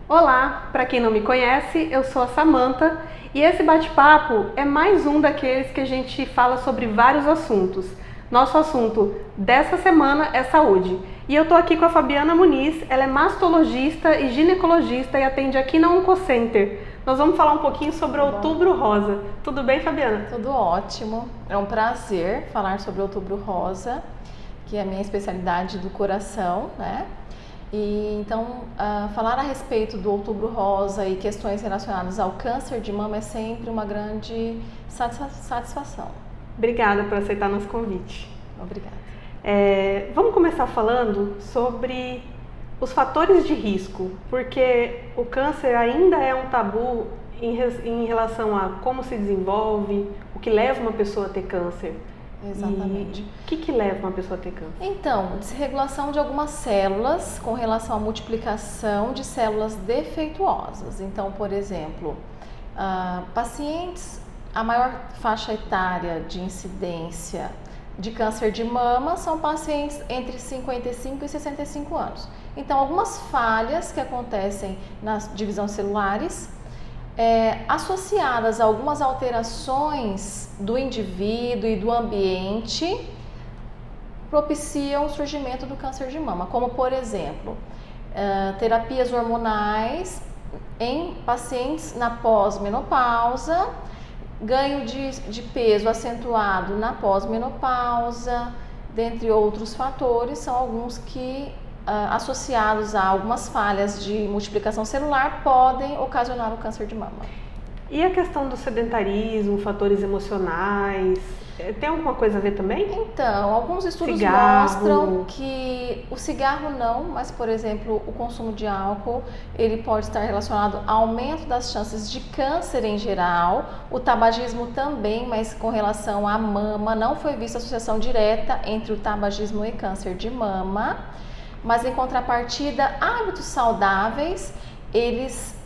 Olá, para quem não me conhece, eu sou a Samantha e esse bate-papo é mais um daqueles que a gente fala sobre vários assuntos. Nosso assunto dessa semana é saúde. E eu tô aqui com a Fabiana Muniz, ela é mastologista e ginecologista e atende aqui na Oncocenter. Nós vamos falar um pouquinho sobre o Outubro Rosa. Tudo bem, Fabiana? Tudo ótimo. É um prazer falar sobre o Outubro Rosa, que é a minha especialidade do coração, né? E então, falar a respeito do Outubro Rosa e questões relacionadas ao câncer de mama é sempre uma grande satisfação. Obrigada por aceitar nosso convite. Obrigada. Vamos começar falando sobre os fatores de risco, porque o câncer ainda é um tabu em relação a como se desenvolve, o que leva uma pessoa a ter câncer. Exatamente. E o que leva uma pessoa a ter câncer? Então, desregulação de algumas células com relação à multiplicação de células defeituosas. Então, por exemplo, pacientes, a maior faixa etária de incidência de câncer de mama são pacientes entre 55 e 65 anos. Então, algumas falhas que acontecem nas divisões celulares, associadas a algumas alterações do indivíduo e do ambiente, propiciam o surgimento do câncer de mama, como por exemplo, terapias hormonais em pacientes na pós-menopausa, ganho de peso acentuado na pós-menopausa, dentre outros fatores, são alguns que associados a algumas falhas de multiplicação celular podem ocasionar o câncer de mama. E a questão do sedentarismo, fatores emocionais, tem alguma coisa a ver também? Então, alguns estudos mostram que o cigarro não, mas por exemplo, o consumo de álcool, ele pode estar relacionado ao aumento das chances de câncer em geral, o tabagismo também, mas com relação à mama, não foi vista associação direta entre o tabagismo e câncer de mama. Mas em contrapartida, hábitos saudáveis, eles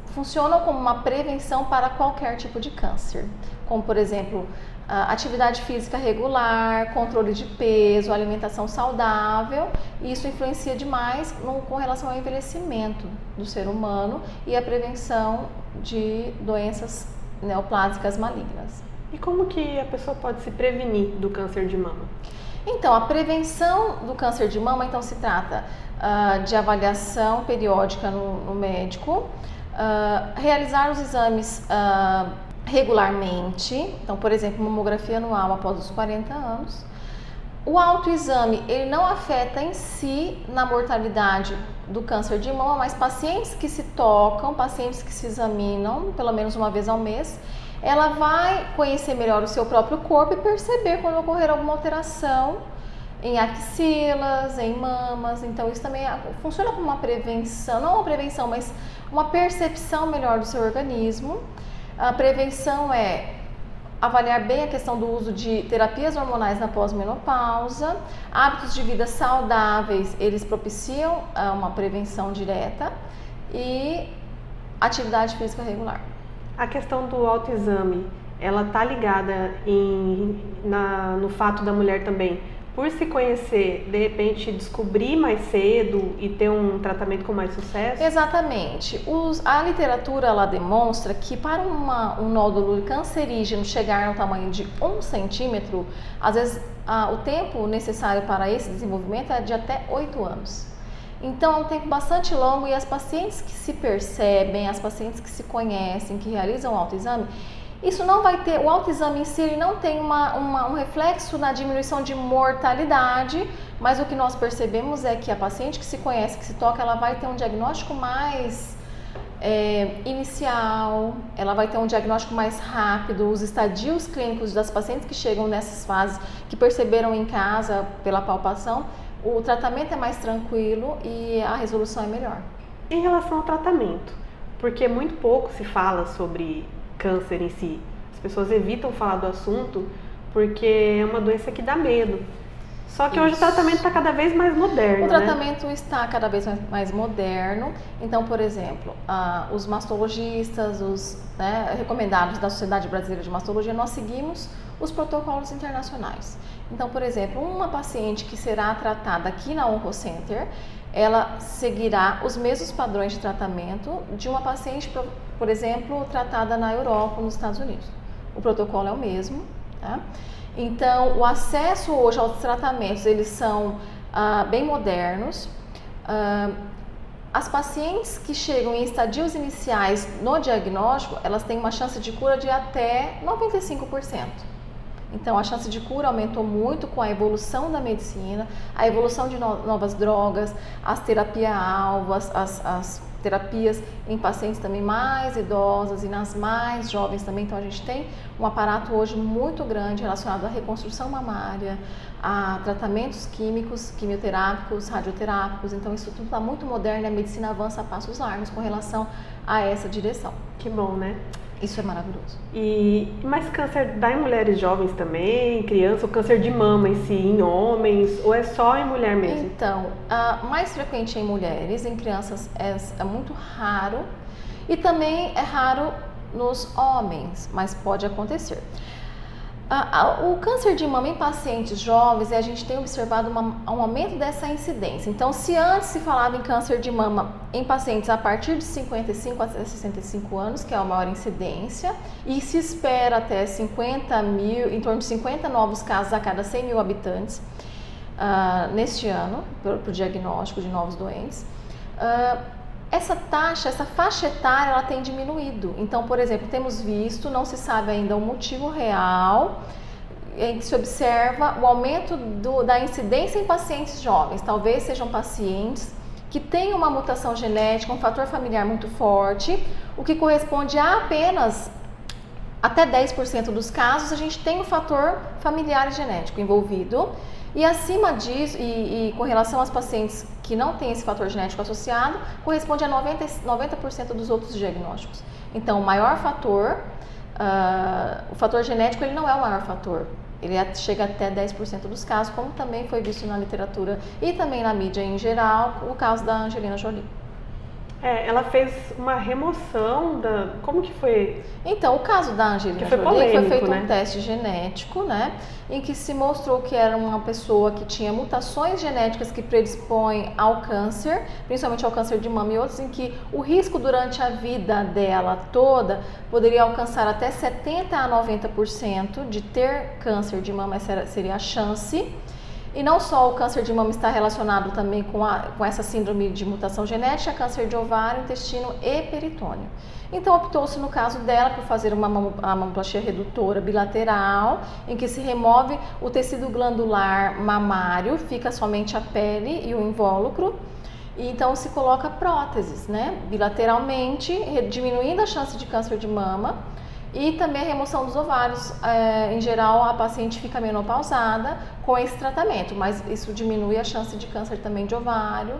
funcionam como uma prevenção para qualquer tipo de câncer, como por exemplo, atividade física regular, controle de peso, alimentação saudável. Isso influencia demais com relação ao envelhecimento do ser humano e a prevenção de doenças neoplásicas malignas. E como que a pessoa pode se prevenir do câncer de mama? Então, a prevenção do câncer de mama, então, se trata de avaliação periódica no médico, realizar os exames regularmente, então, por exemplo, mamografia anual após os 40 anos. O autoexame, ele não afeta em si na mortalidade do câncer de mama, mas pacientes que se tocam, pacientes que se examinam pelo menos uma vez ao mês, ela vai conhecer melhor o seu próprio corpo e perceber quando ocorrer alguma alteração em axilas, em mamas. Então isso também funciona como uma prevenção, não uma prevenção, mas uma percepção melhor do seu organismo. A prevenção é avaliar bem a questão do uso de terapias hormonais na pós-menopausa. Hábitos de vida saudáveis, eles propiciam uma prevenção direta, e atividade física regular. A questão do autoexame, ela está ligada no fato da mulher também, por se conhecer, de repente descobrir mais cedo e ter um tratamento com mais sucesso? Exatamente. A literatura ela demonstra que para um nódulo cancerígeno chegar no tamanho de 1 centímetro, às vezes o tempo necessário para esse desenvolvimento é de até 8 anos. Então é um tempo bastante longo, e as pacientes que se percebem, as pacientes que se conhecem, que realizam o autoexame, isso não vai ter, o autoexame em si ele não tem um reflexo na diminuição de mortalidade, mas o que nós percebemos é que a paciente que se conhece, que se toca, ela vai ter um diagnóstico mais inicial, ela vai ter um diagnóstico mais rápido. Os estadios clínicos das pacientes que chegam nessas fases, que perceberam em casa pela palpação, o tratamento é mais tranquilo e a resolução é melhor. Em relação ao tratamento, porque muito pouco se fala sobre câncer em si, as pessoas evitam falar do assunto porque é uma doença que dá medo. Só que hoje o tratamento está cada vez mais moderno. O tratamento está cada vez mais moderno. Então, por exemplo, os mastologistas, os recomendados da Sociedade Brasileira de Mastologia, nós seguimos os protocolos internacionais. Então, por exemplo, uma paciente que será tratada aqui na OncoCenter, ela seguirá os mesmos padrões de tratamento de uma paciente, por exemplo, tratada na Europa ou nos Estados Unidos. O protocolo é o mesmo, tá? Então, o acesso hoje aos tratamentos, eles são bem modernos. As pacientes que chegam em estadios iniciais no diagnóstico, elas têm uma chance de cura de até 95%. Então, a chance de cura aumentou muito com a evolução da medicina, a evolução de novas drogas, as terapias-alvo, as terapias em pacientes também mais idosas e nas mais jovens também. Então, a gente tem um aparato hoje muito grande relacionado à reconstrução mamária, a tratamentos químicos, quimioterápicos, radioterápicos. Então, isso tudo está muito moderno e a medicina avança a passos largos com relação a essa direção. Que bom, né? Isso é maravilhoso. Mas câncer dá em mulheres jovens também, criança, ou câncer de mama em si, em homens, ou é só em mulher mesmo? Então, mais frequente em mulheres, em crianças é muito raro e também é raro nos homens, mas pode acontecer. O câncer de mama em pacientes jovens, a gente tem observado um aumento dessa incidência. Então, se antes se falava em câncer de mama em pacientes a partir de 55 a 65 anos, que é a maior incidência, e se espera até 50 mil, em torno de 50 novos casos a cada 100 mil habitantes neste ano, para o diagnóstico de novos doentes, essa taxa, essa faixa etária, ela tem diminuído. Então, por exemplo, temos visto, não se sabe ainda o motivo real, em que se observa o aumento da incidência em pacientes jovens. Talvez sejam pacientes que têm uma mutação genética, um fator familiar muito forte, o que corresponde a apenas até 10% dos casos, a gente tem o fator familiar e genético envolvido. E acima disso, e com relação às pacientes que não têm esse fator genético associado, corresponde a 90% dos outros diagnósticos. Então, o maior fator, o fator genético, ele não é o maior fator. Ele chega até 10% dos casos, como também foi visto na literatura e também na mídia em geral, o caso da Angelina Jolie. Ela fez uma remoção da... Como que foi? Então, o caso da Angelina Jolie polêmico, foi feito né? um teste genético, né? Em que se mostrou que era uma pessoa que tinha mutações genéticas que predispõem ao câncer, principalmente ao câncer de mama e outros, em que o risco durante a vida dela toda poderia alcançar até 70% a 90% de ter câncer de mama, essa seria a chance. E não só o câncer de mama está relacionado também com essa síndrome de mutação genética, câncer de ovário, intestino e peritônio. Então optou-se no caso dela por fazer uma mamoplastia redutora bilateral, em que se remove o tecido glandular mamário, fica somente a pele e o invólucro, e então se coloca próteses, né, bilateralmente, diminuindo a chance de câncer de mama. E também a remoção dos ovários, em geral a paciente fica menopausada com esse tratamento, mas isso diminui a chance de câncer também de ovário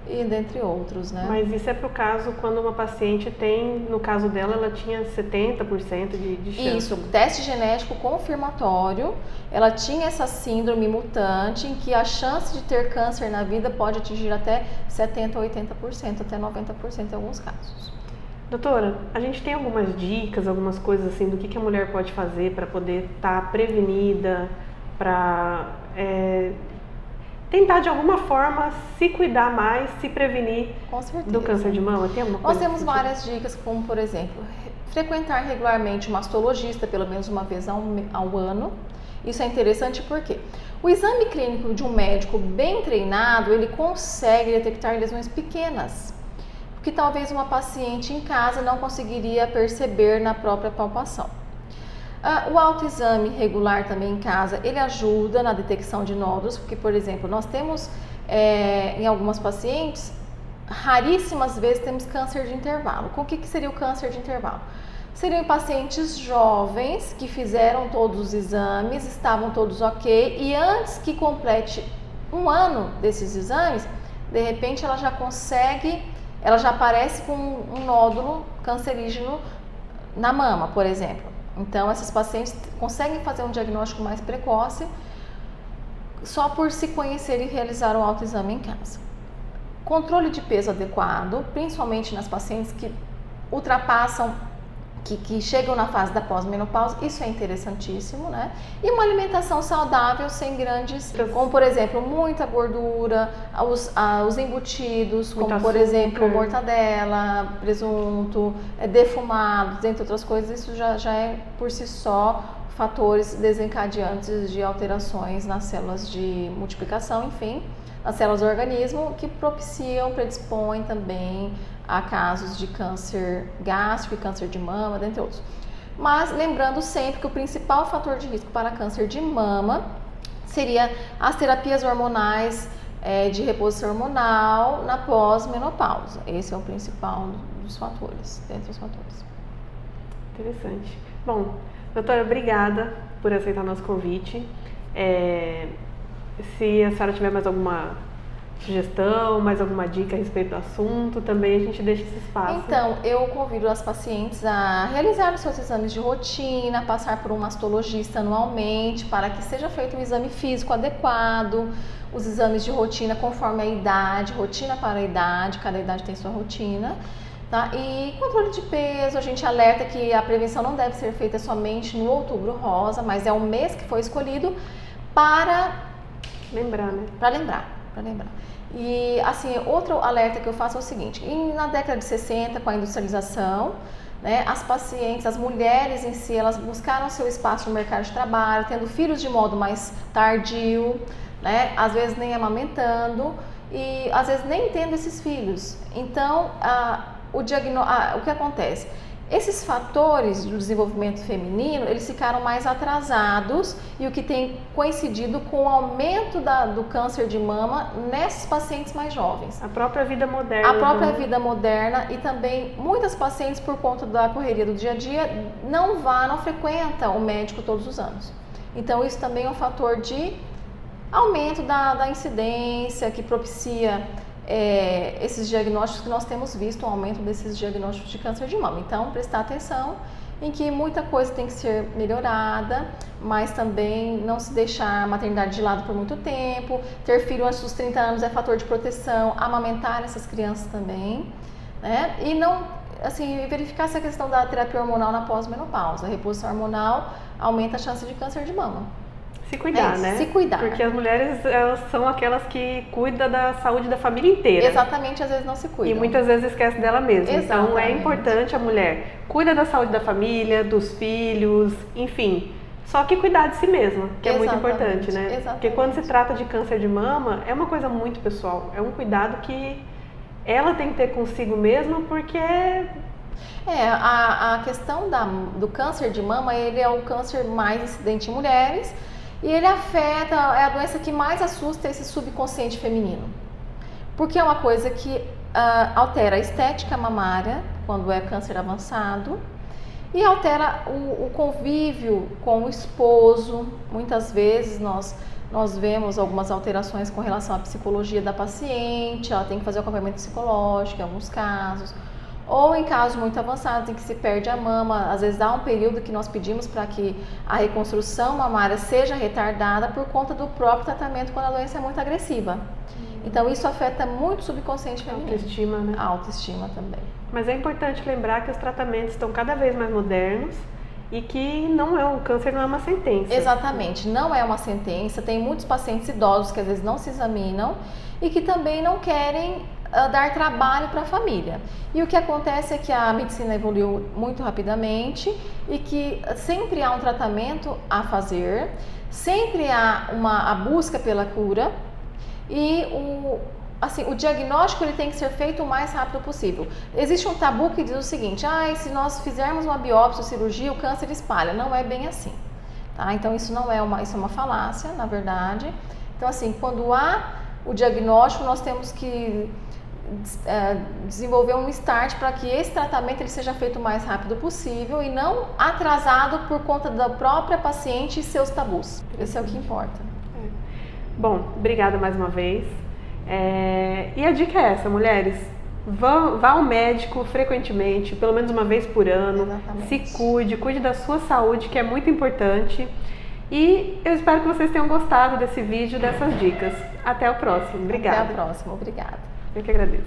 e dentre outros, né? Mas isso é para o caso quando uma paciente tem, no caso dela, ela tinha 70% de chance. Isso, teste genético confirmatório, ela tinha essa síndrome mutante em que a chance de ter câncer na vida pode atingir até 70% a 80%, até 90% em alguns casos. Doutora, a gente tem algumas dicas, algumas coisas assim do que a mulher pode fazer para poder estar prevenida, para tentar de alguma forma se cuidar mais, se prevenir do câncer de mama? Tem alguma coisa? Nós temos várias dicas, como por exemplo, frequentar regularmente o mastologista, pelo menos uma vez ao ano. Isso é interessante porque o exame clínico de um médico bem treinado, ele consegue detectar lesões pequenas, que talvez uma paciente em casa não conseguiria perceber na própria palpação. O autoexame regular também em casa, ele ajuda na detecção de nódulos, porque, por exemplo, nós temos em algumas pacientes, raríssimas vezes temos câncer de intervalo. O que seria o câncer de intervalo? Seriam pacientes jovens que fizeram todos os exames, estavam todos ok, e antes que complete um ano desses exames, de repente ela já aparece com um nódulo cancerígeno na mama, por exemplo. Então, essas pacientes conseguem fazer um diagnóstico mais precoce só por se conhecer e realizar o autoexame em casa. Controle de peso adequado, principalmente nas pacientes que ultrapassam que chegam na fase da pós-menopausa, isso é interessantíssimo, né? E uma alimentação saudável sem grandes, como por exemplo, muita gordura, os embutidos, como por exemplo, mortadela, presunto, defumados, entre outras coisas, isso já é por si só fatores desencadeantes de alterações nas células de multiplicação, enfim, nas células do organismo, que propiciam, predispõem também a casos de câncer gástrico e câncer de mama, dentre outros. Mas lembrando sempre que o principal fator de risco para câncer de mama seria as terapias hormonais de reposição hormonal na pós-menopausa. Esse é o principal dos fatores, dentre os fatores. Interessante. Bom, doutora, obrigada por aceitar nosso convite. Se a senhora tiver mais alguma sugestão, mais alguma dica a respeito do assunto, também a gente deixa esse espaço. Então, eu convido as pacientes a realizar os seus exames de rotina, passar por um mastologista anualmente, para que seja feito um exame físico adequado, os exames de rotina conforme a idade, rotina para a idade, cada idade tem sua rotina. Tá? E controle de peso, a gente alerta que a prevenção não deve ser feita somente no Outubro Rosa, mas é o mês que foi escolhido para lembrar, né? Para lembrar. E assim, outro alerta que eu faço é o seguinte: na década de 60, com a industrialização, né, as pacientes, as mulheres em si, elas buscaram seu espaço no mercado de trabalho, tendo filhos de modo mais tardio, né, às vezes nem amamentando e às vezes nem tendo esses filhos. Então, o que acontece? Esses fatores do desenvolvimento feminino, eles ficaram mais atrasados, e o que tem coincidido com o aumento do câncer de mama nessas pacientes mais jovens. A própria vida moderna. A própria vida moderna, e também muitas pacientes, por conta da correria do dia a dia, não frequentam o médico todos os anos. Então isso também é um fator de aumento da incidência, que propicia esses diagnósticos que nós temos visto, um aumento desses diagnósticos de câncer de mama. Então, prestar atenção em que muita coisa tem que ser melhorada, mas também não se deixar a maternidade de lado por muito tempo. Ter filho antes dos 30 anos é fator de proteção, amamentar essas crianças também, né? E não, assim, verificar essa questão da terapia hormonal na pós-menopausa. A reposição hormonal aumenta a chance de câncer de mama. Se cuidar, né? Se cuidar. Porque as mulheres, elas são aquelas que cuidam da saúde da família inteira. Exatamente, às vezes não se cuidam. E muitas vezes esquece dela mesma. Exatamente. Então é importante a mulher cuida da saúde da família, dos filhos, enfim. Só que cuidar de si mesma, que é muito importante, né? Exatamente. Porque quando se trata de câncer de mama, é uma coisa muito pessoal. É um cuidado que ela tem que ter consigo mesma, porque a questão do câncer de mama, ele é o câncer mais incidente em mulheres. E ele afeta, é a doença que mais assusta esse subconsciente feminino. Porque é uma coisa que altera a estética mamária, quando é câncer avançado, e altera o convívio com o esposo. Muitas vezes nós vemos algumas alterações com relação à psicologia da paciente, ela tem que fazer acompanhamento psicológico em alguns casos. Ou em casos muito avançados, em que se perde a mama, às vezes há um período que nós pedimos para que a reconstrução mamária seja retardada por conta do próprio tratamento quando a doença é muito agressiva. Então isso afeta muito o subconsciente feminino. Autoestima, né? A autoestima também. Mas é importante lembrar que os tratamentos estão cada vez mais modernos e que o câncer não é uma sentença. Exatamente, não é uma sentença. Tem muitos pacientes idosos que às vezes não se examinam e que também não querem dar trabalho para a família. E o que acontece é que a medicina evoluiu muito rapidamente e que sempre há um tratamento a fazer, sempre há a busca pela cura, e o diagnóstico ele tem que ser feito o mais rápido possível. Existe um tabu que diz o seguinte: se nós fizermos uma biópsia ou cirurgia, o câncer espalha. Não é bem assim, tá? Então isso é uma falácia, na verdade. Então assim, quando há o diagnóstico, nós temos que desenvolver um start para que esse tratamento ele seja feito o mais rápido possível e não atrasado por conta da própria paciente e seus tabus. Esse é o que importa. Bom, obrigada mais uma vez. E a dica é essa, mulheres: vá ao médico frequentemente, pelo menos uma vez por ano. Exatamente. Se cuide da sua saúde, que é muito importante. E eu espero que vocês tenham gostado desse vídeo, dessas dicas. Até o próximo. Obrigada. Até a próxima. Obrigada. Eu que agradeço.